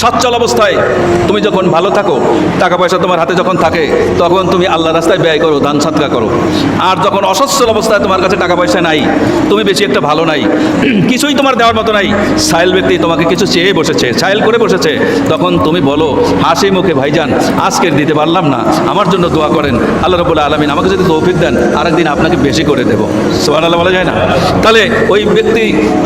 সচ্ছল অবস্থায় তুমি যখন ভালো থাকো, টাকা পয়সা তোমার হাতে যখন থাকে, তখন তুমি আল্লাহর রাস্তায় ব্যয় করো, দান সাদকা করো। আর যখন অসচ্ছল অবস্থায় তোমার কাছে টাকা পয়সা নাই, তুমি বেশি একটা ভালো নাই, কিছুই তোমার দেওয়ার মতো নাই, সাইল ব্যক্তি তোমাকে কিছু চেয়ে বসেছে, সাইল করে বসেছে, তখন তুমি বলো হাসি মুখে, ভাইজান আজকের দিতে পারলাম না, আমার জন্য দোয়া করেন, আল্লাহ রাব্বুল আলামিন আমাকে যদি তৌফিক দেন আরেকদিন আপনাকে বেশি করে দেবো। সুবহানাল্লাহ বলা যায় না? তাহলে ওই ব্যক্তি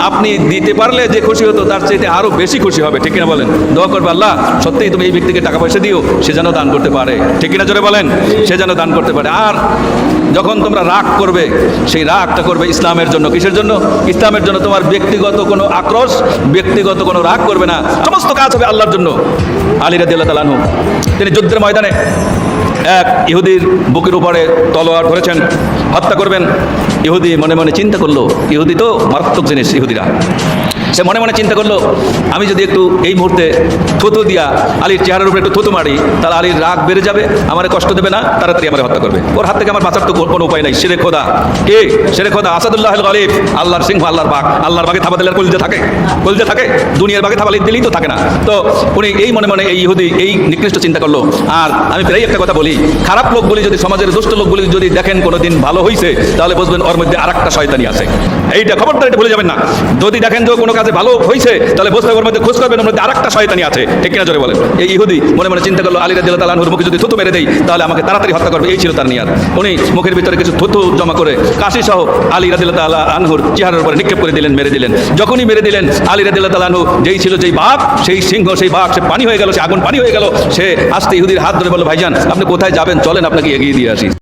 আপনি দিতে পারলে যে খুশি হতো তার চাইতে আরও বেশি খুশি হবে, ঠিক কিনা বলেন? দোয়া করবে, আল্লাহ সত্যিই তুমি এই ব্যক্তিকে টাকা পয়সা দিও, সে যেন দান করতে পারে, ঠিক কিনা জোরে বলেন? সে যেন দান করতে পারে। আর যখন তোমরা রাগ করবে, সেই রাগটা করবে ইসলামের জন্য। কিসের জন্য? ইসলামের জন্য। তোমার ব্যক্তিগত কোনো আক্রোশ, ব্যক্তিগত কোনো রাগ করবে না, সমস্ত কাজ হবে আল্লাহর জন্য। আলী রাদিয়াল্লাহু তাআলা আনহু তিনি যুদ্ধের ময়দানে এক ইহুদির বুকের উপরে তলোয়ার ধরেছেন, হত্যা করবেন। ইহুদি মনে মনে চিন্তা করলো, ইহুদি তো মারাত্মক জিনিস ইহুদিরা, সে মনে মনে চিন্তা করলো আমি যদি একটু এই মুহূর্তে থুতু দিয়া আলীর চেহারার উপরে একটু থুতু মারি, তাহলে আলীর রাগ বেড়ে যাবে, আমার কষ্ট দেবে না, তাড়াতাড়ি আমার হত্যা করবে, ওর হাত থেকে আমার বাঁচার তো কোনো উপায় নাই। শেরে খোদা কে? শেরে খোদা আসাদুল্লাহ আল গালিব, আল্লাহর সিংহ, আল্লাহর বাঘ। আল্লাহর বাঘে থাবা দিলে কলজে থাকে? কলজে থাকে? দুনিয়ার বাঘে থাবা দিলেই তো থাকে না। তো উনি এই মনে মনে, এই ইহুদি এই নিকৃষ্ট চিন্তা করলো। আর আমি প্রায় একটা কথা বলি, খারাপ লোকগুলি যদি, সমাজের দুষ্ট লোকগুলি যদি দেখেন কোনো দিন ভালো হয়েছে, তাহলে বুঝবেন ওর মধ্যে আর একটা শয়তানি আছে। এইটা খবরদার, এটা ভুলে যাবেন না। যদি দেখেন যে কোনো কাজে ভালো হয়েছে, তাহলে বুঝতে ওর মধ্যে খোঁজ করবেন, ওর মধ্যে আর একটা শয়তানি আছে, ঠিক কিনা জোরে বলেন? এই ইহুদি মনে মনে চিন্তা করলো আলী রাদিয়াল্লাহু তাআলা আনহুর মুখে যদি থুতু মেরে দেই, তাহলে আমাকে তাড়াতাড়ি হত্যা করবে, এই ছিল তার নিয়াত। উনি মুখের ভিতরে কিছু থুতু জমা করে কাশি সহ আলী রাদিয়াল্লাহু তাআলা আনহুর চেহারার উপরে নিক্ষেপ করে দিলেন, মেরে দিলেন। যখনই মেরে দিলেন, আলী রাদিয়াল্লাহু তাআলা আনহু যেই ছিল, যেই বাঘ, সেই সিংহ, সেই বাঘ, সে পানি হয়ে গেল, সে আগুন পানি হয়ে গেল। সে আস্তে ইহুদির হাত ধরে বলল, ভাইজান আপনি কোথায় যাবেন, চলেন আপনাকে এগিয়ে দিয়ে আসি।